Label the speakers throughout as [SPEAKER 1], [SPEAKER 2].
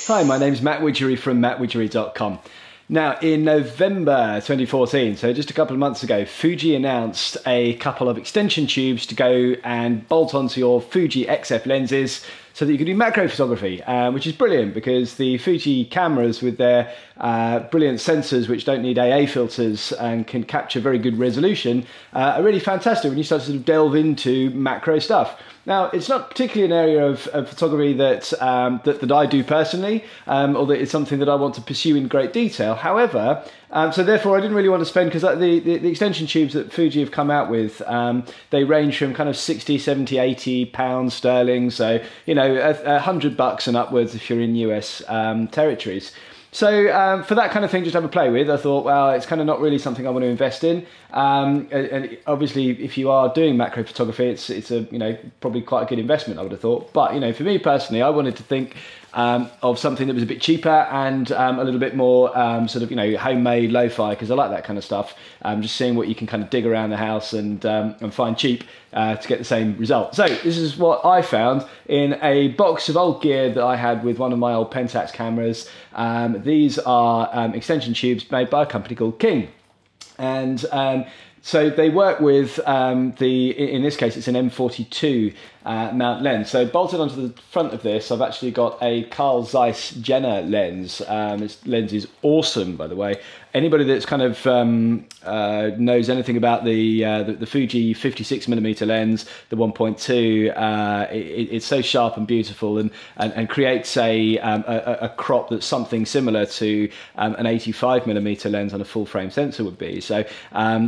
[SPEAKER 1] Hi, my name's Matt Widgery from mattwidgery.com. Now, in November 2014, so just a couple of months ago, Fuji announced a couple of extension tubes to go and bolt onto your Fuji XF lenses so that you can do macro photography, which is brilliant because the Fuji cameras with their brilliant sensors which don't need AA filters and can capture very good resolution are really fantastic when you start to sort of delve into macro stuff. Now, it's not particularly an area of photography that I do personally, or that it's something that I want to pursue in great detail. However, so therefore I didn't really want to spend, because the extension tubes that Fuji have come out with, they range from kind of 60, 70, 80 pounds sterling, so, you know, $100 and upwards if you're in US territories. So for that kind of thing, just have a play with, I thought, well, it's kind of not really something I want to invest in. And obviously, if you are doing macro photography, it's a, you know, probably quite a good investment, I would have thought. But, you know, for me personally, I wanted to think of something that was a bit cheaper and a little bit more sort of, you know, homemade lo-fi, because I like that kind of stuff. Just seeing what you can kind of dig around the house and find cheap to get the same result. So this is what I found in a box of old gear that I had with one of my old Pentax cameras. These are extension tubes made by a company called King. And so they work with in this case, it's an M42 mount lens. So bolted onto the front of this, I've actually got a Carl Zeiss Jenner lens. This lens is awesome, by the way. Anybody that's kind of knows anything about the Fuji 56mm lens, the 1.2, it's so sharp and beautiful, and creates a crop that's something similar to an 85mm lens on a full frame sensor would be. So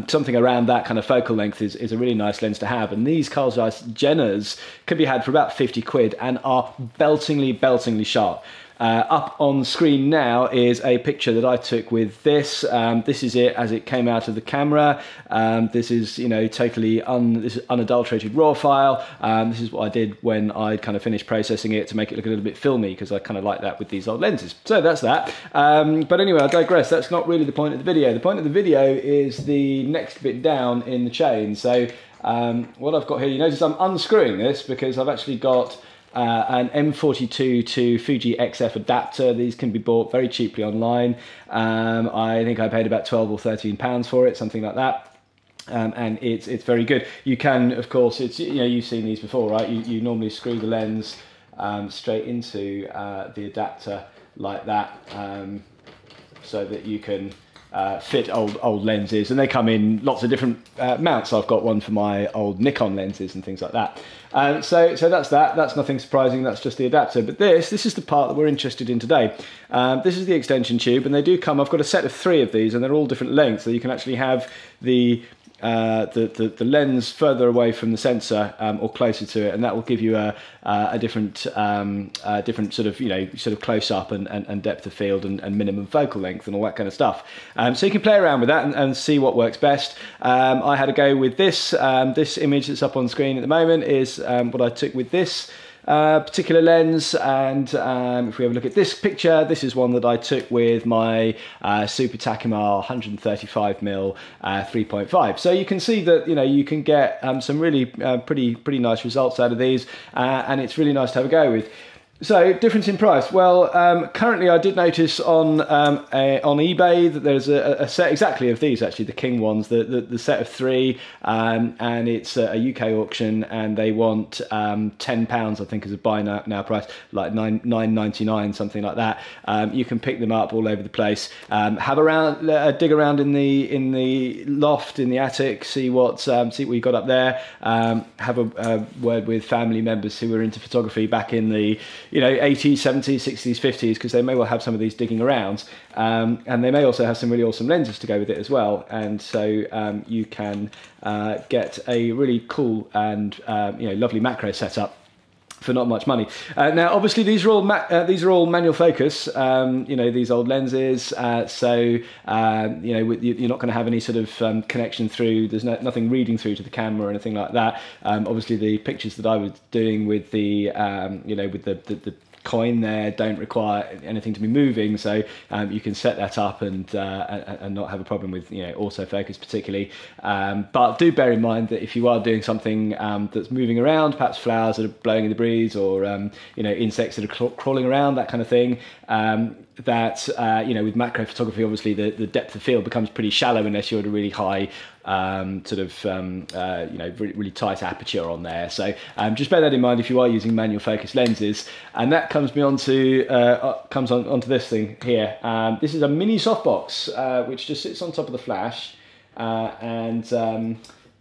[SPEAKER 1] something around that kind of focal length is a really nice lens to have. And these Carl Zeiss Jenners can be had for about 50 quid and are beltingly sharp. Up on screen now is a picture that I took with this. This is it as it came out of the camera. This is, you know, totally this is unadulterated raw file. This is what I did when I kind of finished processing it to make it look a little bit filmy, because I kind of like that with these old lenses. So that's that. But anyway, I digress. That's not really the point of the video. The point of the video is the next bit down in the chain. So what I've got here, you notice I'm unscrewing this because I've actually got an M42 to Fuji XF adapter. These can be bought very cheaply online. I think I paid about 12 or 13 pounds for it, something like that. And it's very good. You can, of course, it's, you know, you've seen these before, right? You normally screw the lens straight into the adapter like that, so that you can fit old lenses, and they come in lots of different mounts. I've got one for my old Nikon lenses and things like that. So that's nothing surprising. That's just the adapter. But this is the part that we're interested in today. This is the extension tube, and they do come. I've got a set of 3 of these, and they're all different lengths, so you can actually have the lens further away from the sensor or closer to it, and that will give you a different sort of, you know, sort of close up and depth of field and minimum focal length and all that kind of stuff. So you can play around with that and see what works best. I had a go with this. This image that's up on screen at the moment is what I took with this particular lens, and if we have a look at this picture, this is one that I took with my Super Takumar 135mm 3.5. So you can see that, you know, you can get some really pretty nice results out of these, and it's really nice to have a go with. So, difference in price. Well, currently I did notice on eBay that there's a set exactly of these, actually, the King ones, the set of 3, and it's a UK auction, and they want £10, I think, as a buy now price, like $9.99, something like that. You can pick them up all over the place. Have a dig around in the loft, in the attic, see what you got up there. Have a word with family members who were into photography back in the, you know, 80s, 70s, 60s, 50s, because they may well have some of these digging around, and they may also have some really awesome lenses to go with it as well. And so you can get a really cool and you know, lovely macro setup for not much money. Now, obviously, these are all manual focus. You know, these old lenses. So you know, you're not going to have any sort of connection through. There's nothing reading through to the camera or anything like that. Obviously, the pictures that I was doing with the you know, with the coin there don't require anything to be moving, so you can set that up and not have a problem with, you know, autofocus particularly. But do bear in mind that if you are doing something that's moving around, perhaps flowers that are blowing in the breeze, debris or insects that are crawling around, that kind of thing. With macro photography, obviously the depth of field becomes pretty shallow unless you're at a really high really tight aperture on there. So just bear that in mind if you are using manual focus lenses. And that comes me onto this thing here. This is a mini softbox which just sits on top of the flash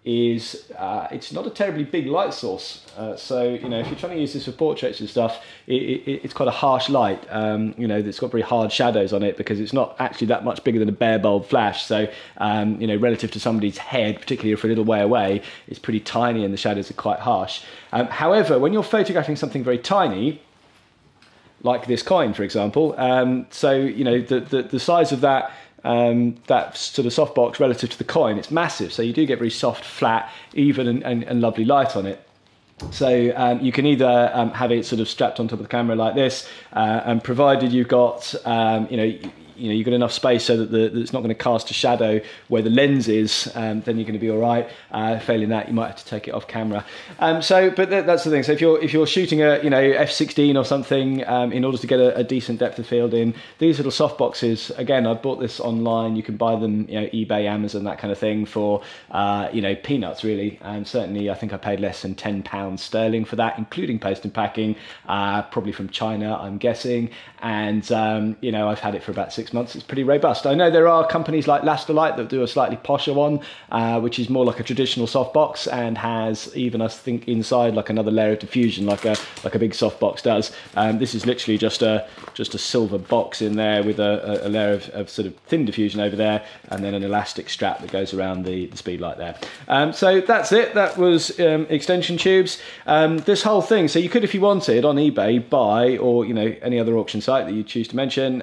[SPEAKER 1] it's not a terribly big light source. So if you're trying to use this for portraits and stuff, it's quite a harsh light. It's got very hard shadows on it because it's not actually that much bigger than a bare bulb flash. So relative to somebody's head, particularly if we're a little way away, it's pretty tiny and the shadows are quite harsh. However, when you're photographing something very tiny, like this coin, for example, the size of that sort of softbox relative to the coin, it's massive, so you do get very soft, flat, even and lovely light on it. So you can either have it sort of strapped on top of the camera like this, and provided you've got you've got enough space so that it's not going to cast a shadow where the lens is, then you're going to be all right. Failing that, you might have to take it off camera. But that's the thing. So if you're shooting a f/16 or something, in order to get a decent depth of field in, these little soft boxes, again, I bought this online. You can buy them, eBay, Amazon, that kind of thing, for peanuts really. And certainly, I think I paid less than £10 sterling for that, including post and packing, probably from China, I'm guessing. And I've had it for about 6 months. It's pretty robust. I know there are companies like Lasterlight that do a slightly posher one, which is more like a traditional softbox and has even, I think, inside like another layer of diffusion, like a big softbox does. This is literally just a silver box in there with a layer of sort of thin diffusion over there, and then an elastic strap that goes around the speed light there. So that's it. That was extension tubes. This whole thing. So you could, if you wanted, on eBay buy, or any other auction site that you choose to mention,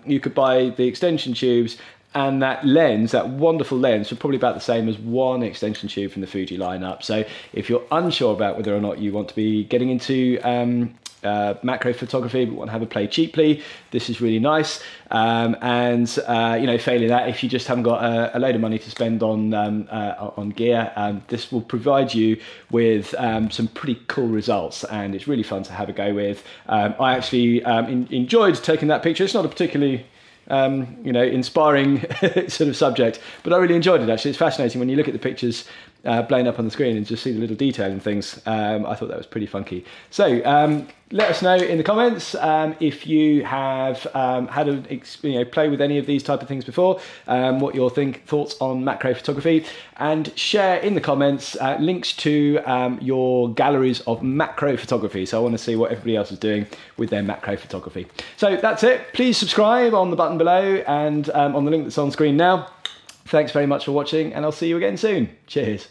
[SPEAKER 1] you could buy the extension tubes and that lens, that wonderful lens, for probably about the same as one extension tube from the Fuji lineup. So if you're unsure about whether or not you want to be getting into macro photography but want to have a play cheaply, this is really nice. Failing that, if you just haven't got a load of money to spend on gear, this will provide you with some pretty cool results, and it's really fun to have a go with. I actually enjoyed taking that picture. It's not a particularly inspiring sort of subject, but I really enjoyed it. Actually, it's fascinating when you look at the pictures blown up on the screen and just see the little detail and things. I thought that was pretty funky. So let us know in the comments if you have had a play with any of these type of things before, what your thoughts on macro photography, and share in the comments links to your galleries of macro photography. So I want to see what everybody else is doing with their macro photography. So that's it. Please subscribe on the button below and on the link that's on screen now. Thanks very much for watching, and I'll see you again soon. Cheers.